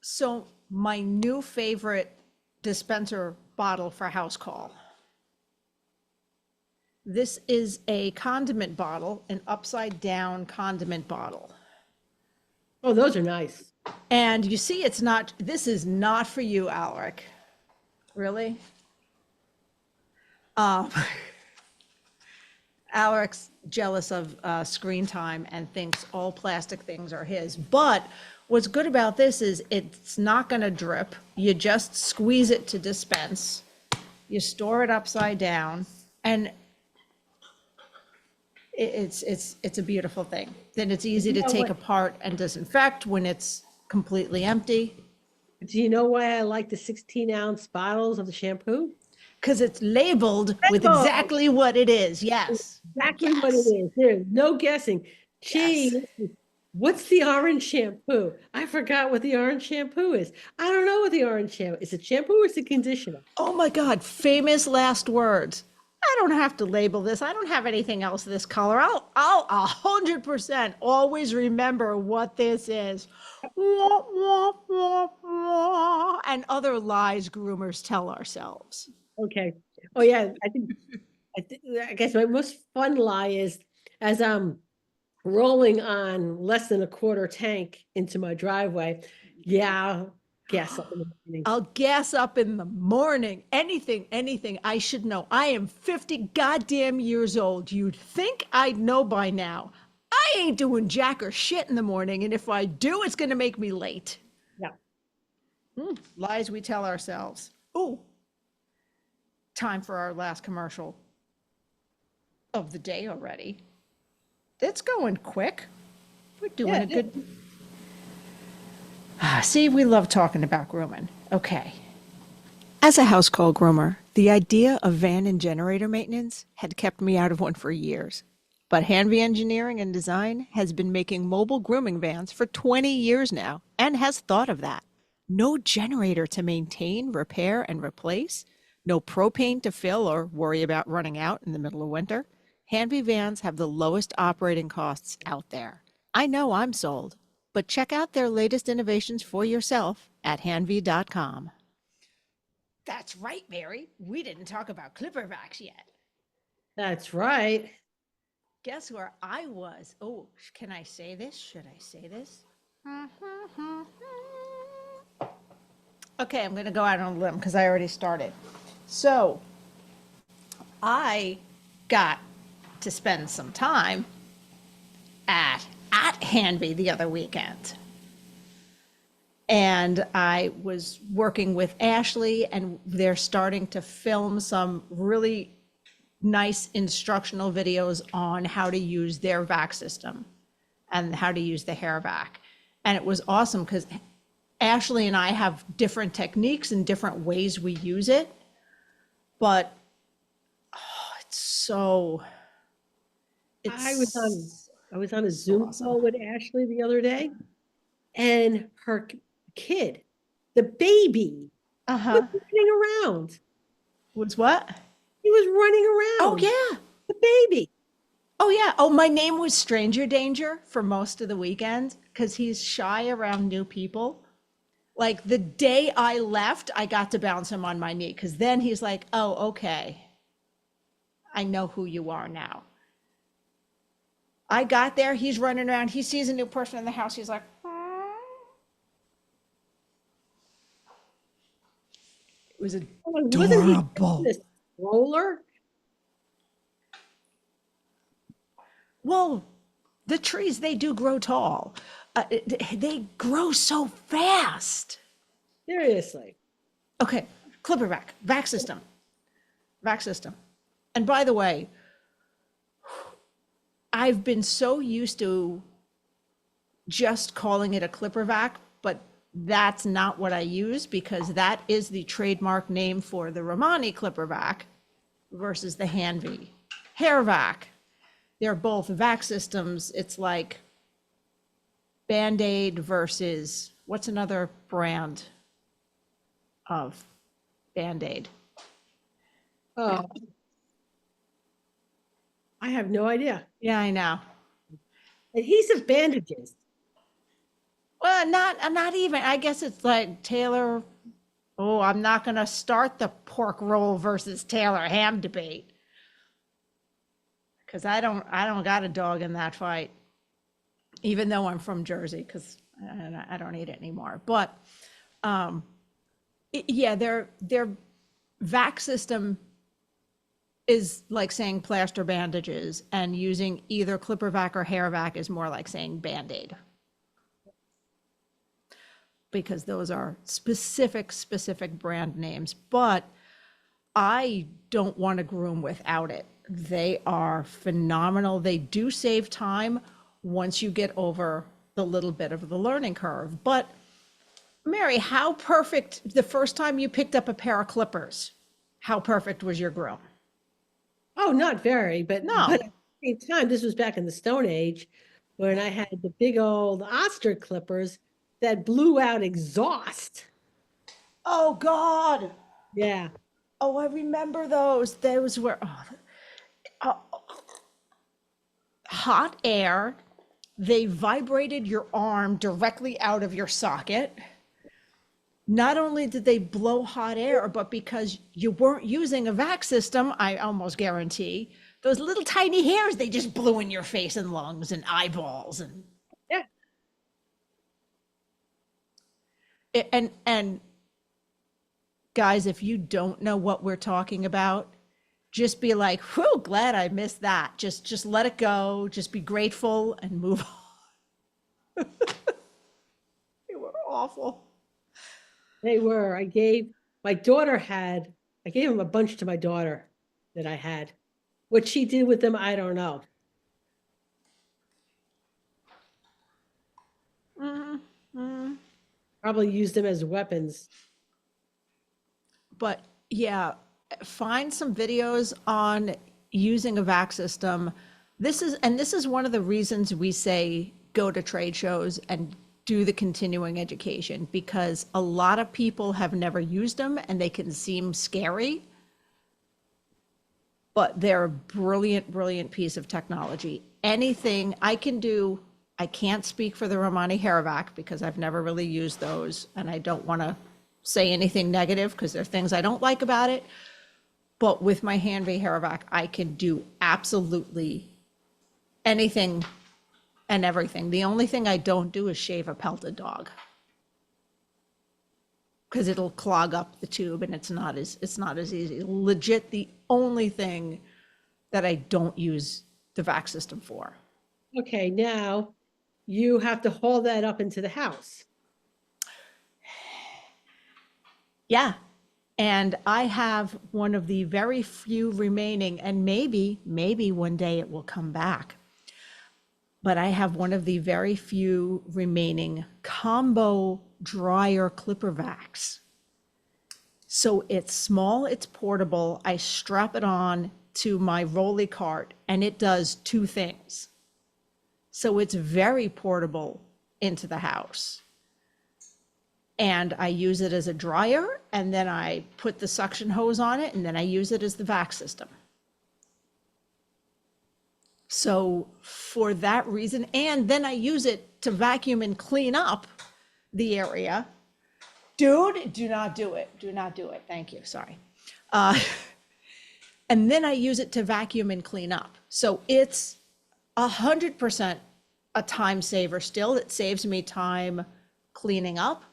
So my new favorite dispenser bottle for house call. This is a condiment bottle, an upside down condiment bottle. Oh, those are nice. And you see, this is not for you, Alric. Really? Alaric's jealous of screen time and thinks all plastic things are his. But what's good about this is it's not going to drip. You just squeeze it to dispense. You store it upside down, and it's a beautiful thing. Then it's easy to take apart and disinfect when it's completely empty. Do you know why I like the 16-ounce bottles of the shampoo? Because it's labeled with exactly what it is. Yes. Exactly what it is. There's no guessing. Gee, what's the orange shampoo? I forgot what the orange shampoo is. I don't know what the orange shampoo is. It shampoo or is it conditioner? Oh my God. Famous last words. I don't have to label this. I don't have anything else this color. I'll 100% always remember what this is. And other lies groomers tell ourselves. Okay. Oh yeah. I guess my most fun lie is as I'm rolling on less than a quarter tank into my driveway. Yeah. Gas up in the morning. I'll gas up in the morning. Anything I should know. I am 50 goddamn years old. You'd think I'd know by now. I ain't doing jack or shit in the morning. And if I do, it's going to make me late. Yeah. Lies we tell ourselves. Ooh. Time for our last commercial of the day already. It's going quick. We're doing a good... See, we love talking about grooming. Okay. As a house call groomer, the idea of van and generator maintenance had kept me out of one for years. But Hanvey Engineering and Design has been making mobile grooming vans for 20 years now and has thought of that. No generator to maintain, repair, and replace. No propane to fill or worry about running out in the middle of winter. Hanvey vans have the lowest operating costs out there. I know I'm sold. But check out their latest innovations for yourself at hanvey.com. That's right, Mary. We didn't talk about clipper vacs yet. That's right. Guess where I was? Oh, can I say this? Should I say this? Okay, I'm going to go out on a limb because I already started. So I got to spend some time at Hanvey the other weekend. And I was working with Ashley, and they're starting to film some really nice instructional videos on how to use their vac system and how to use the hair vac. And it was awesome because Ashley and I have different techniques and different ways we use it. But I was on a Zoom call with Ashley the other day, and her kid, the baby, was running around. Was what? He was running around. Oh, yeah. The baby. Oh, yeah. Oh, my name was Stranger Danger for most of the weekend because he's shy around new people. Like the day I left, I got to bounce him on my knee because then he's like, oh, okay. I know who you are now. I got there, he's running around, he sees a new person in the house, he's like, it was adorable. This roller? Well, the trees, they do grow tall. They grow so fast. Seriously. Okay, clipper vac system. And by the way, I've been so used to just calling it a clipper vac, but that's not what I use, because that is the trademark name for the Romani clipper vac versus the Hanvi hair vac. They're both vac systems. It's like Band-Aid versus, what's another brand of Band-Aid? Oh, I have no idea. Yeah, I know. Adhesive bandages. Well, not even. I guess it's like Taylor. Oh, I'm not going to start the pork roll versus Taylor ham debate, because I don't got a dog in that fight, even though I'm from Jersey, because I don't eat it anymore. But yeah, their vac system is like saying plaster bandages, and using either clipper vac or hair vac is more like saying Band-Aid, because those are specific brand names. But I don't want to groom without it. They are phenomenal. They do save time once you get over the little bit of the learning curve. But Mary, how perfect, the first time you picked up a pair of clippers, how perfect was your groom? Oh, not very, but, No. but at the same time, this was back in the Stone Age when I had the big old Oster clippers that blew out exhaust. Oh God. Yeah. Oh, I remember those. Those were hot air. They vibrated your arm directly out of your socket. Not only did they blow hot air, but because you weren't using a vac system, I almost guarantee, those little tiny hairs, they just blew in your face and lungs and eyeballs. And Yeah. and guys, if you don't know what we're talking about, just be like, whew, glad I missed that. Just let it go. Just be grateful and move on. They were awful. They were. I gave him a bunch to my daughter that I had. What she did with them, I don't know. Probably used them as weapons. But yeah, find some videos on using a vac system. This is one of the reasons we say go to trade shows and do the continuing education, because a lot of people have never used them and they can seem scary, but they're a brilliant piece of technology. Anything I can do, I can't speak for the Romani hair vac because I've never really used those, and I don't want to say anything negative because there are things I don't like about it. But with my Hanvi hair vac, I can do absolutely anything and everything. The only thing I don't do is shave a pelted dog, because it'll clog up the tube and it's not as easy. Legit, the only thing that I don't use the vac system for. Okay, now you have to haul that up into the house. Yeah. And I have one of the very few remaining, and maybe one day it will come back, but I have one of the very few remaining combo dryer clipper vacs. So it's small, it's portable. I strap it on to my rolly cart and it does two things. So it's very portable into the house. And I use it as a dryer, and then I put the suction hose on it, and then I use it as the vac system. So for that reason, and then I use it to vacuum and clean up the area. Dude, do not do it. Do not do it. Thank you. Sorry. And then I use it to vacuum and clean up. So it's 100% a time saver still. It saves me time cleaning up.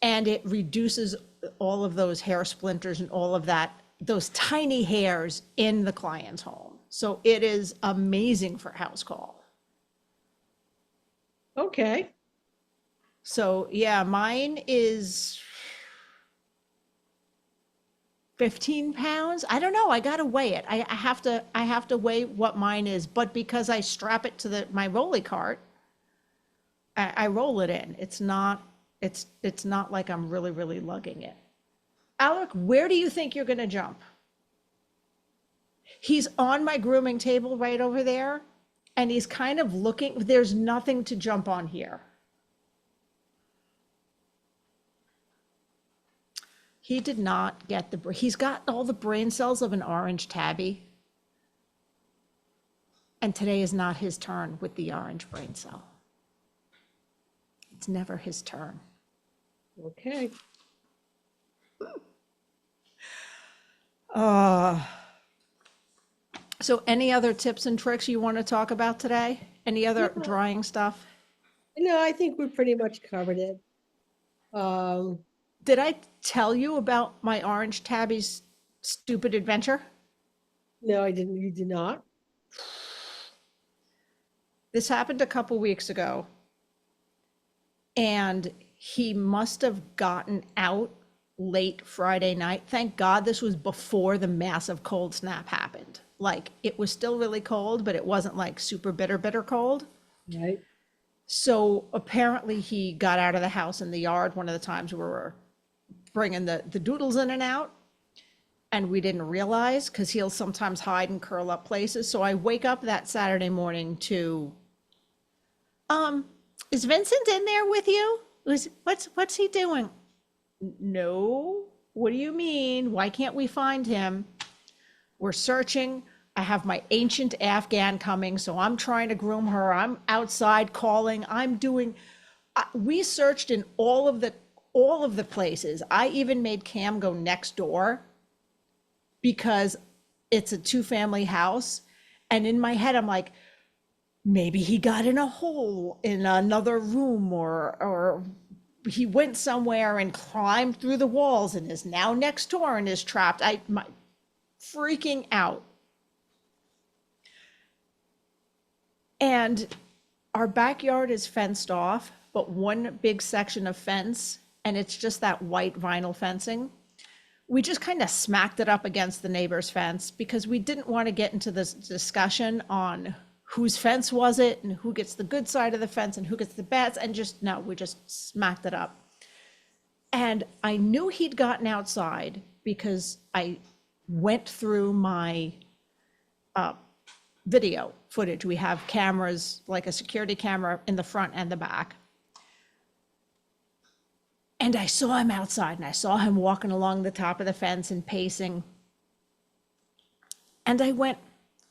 And it reduces all of those hair splinters and all of that, those tiny hairs in the client's home. So it is amazing for house call. Okay. So yeah, mine is 15 pounds. I don't know. I got to weigh it. I have to weigh what mine is, but because I strap it to my rolly cart, I roll it in. It's not like I'm really, really lugging it. Alec, where do you think you're going to jump? He's on my grooming table right over there, and he's kind of looking. There's nothing to jump on here. He did not get he's got all the brain cells of an orange tabby. And today is not his turn with the orange brain cell. It's never his turn. Okay. So any other tips and tricks you want to talk about today? Any other drying stuff? No, I think we pretty much covered it. Did I tell you about my orange tabby's stupid adventure? No, I didn't. You did not. This happened a couple weeks ago, and he must have gotten out late Friday night. Thank God this was before the massive cold snap happened. Like, it was still really cold, but it wasn't like super bitter, bitter cold. Right. So apparently he got out of the house in the yard one of the times we were bringing the doodles in and out. And we didn't realize, because he'll sometimes hide and curl up places. So I wake up that Saturday morning to, is Vincent in there with you? What's he doing? No. What do you mean? Why can't we find him? We're searching. I have my ancient Afghan coming, so I'm trying to groom her. I'm outside calling. We searched in all of the places. I even made Cam go next door because it's a 2-family house. And in my head, I'm like, maybe he got in a hole in another room, or he went somewhere and climbed through the walls and is now next door and is trapped. Freaking out. And our backyard is fenced off, but one big section of fence, and it's just that white vinyl fencing. We just kind of smacked it up against the neighbor's fence because we didn't want to get into this discussion on whose fence was it and who gets the good side of the fence and who gets the bad, and we just smacked it up. And I knew he'd gotten outside because I went through my video footage. We have cameras, like a security camera in the front and the back. And I saw him outside, and I saw him walking along the top of the fence and pacing. And I went,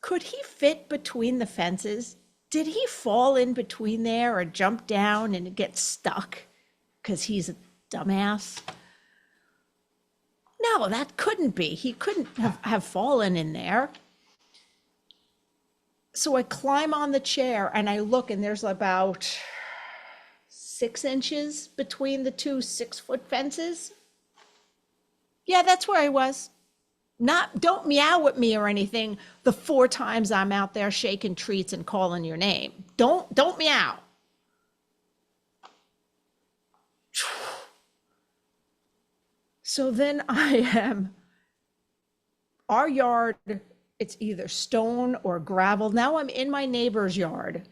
could he fit between the fences? Did he fall in between there or jump down and get stuck because he's a dumbass? No, that couldn't be. He couldn't have fallen in there. So I climb on the chair and I look, and there's about 6 inches between the two 6-foot fences. Yeah, that's where I was. Don't meow at me or anything the 4 times I'm out there shaking treats and calling your name. Don't meow. So then our yard, it's either stone or gravel. Now I'm in my neighbor's yard,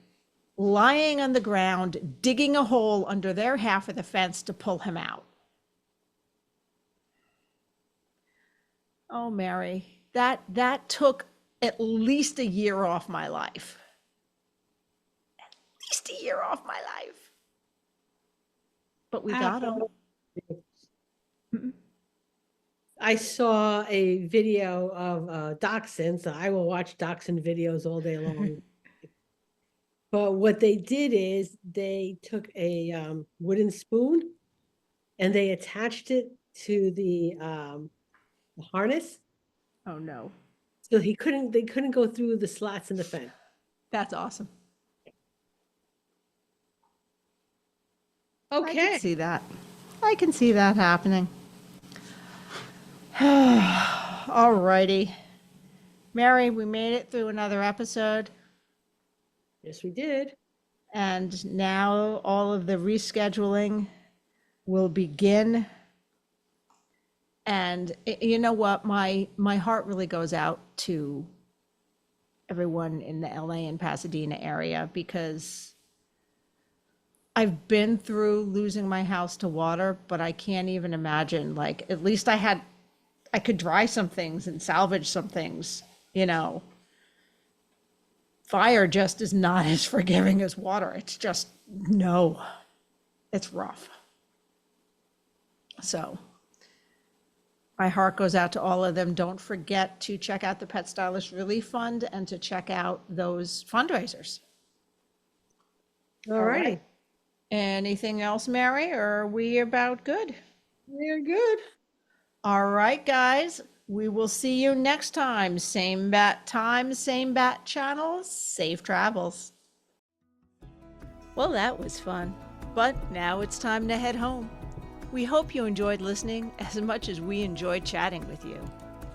lying on the ground, digging a hole under their half of the fence to pull him out. Oh, Mary, that took at least a year off my life. At least a year off my life. But we got him. I saw a video of dachshunds. I will watch dachshund videos all day long. But what they did is they took a wooden spoon and they attached it to the harness. Oh no. So they couldn't go through the slats in the fence. That's awesome. Okay. I can see that happening. All righty. Mary, we made it through another episode. Yes, we did. And now all of the rescheduling will begin. And you know what? My heart really goes out to everyone in the LA and Pasadena area, because I've been through losing my house to water, but I can't even imagine. Like, at least I could dry some things and salvage some things, you know. Fire just is not as forgiving as water. It's just, no, it's rough. So my heart goes out to all of them. Don't forget to check out the Pet Stylist Relief Fund and to check out those fundraisers. All righty. Anything else, Mary, or are we about good? We're good. All right, guys. We will see you next time. Same bat time, same bat channel. Safe travels. Well, that was fun. But now it's time to head home. We hope you enjoyed listening as much as we enjoyed chatting with you.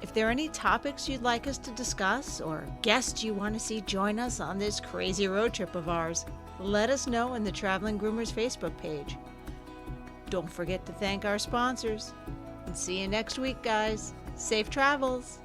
If there are any topics you'd like us to discuss or guests you want to see join us on this crazy road trip of ours, let us know in the Traveling Groomers Facebook page. Don't forget to thank our sponsors. And see you next week, guys. Safe travels.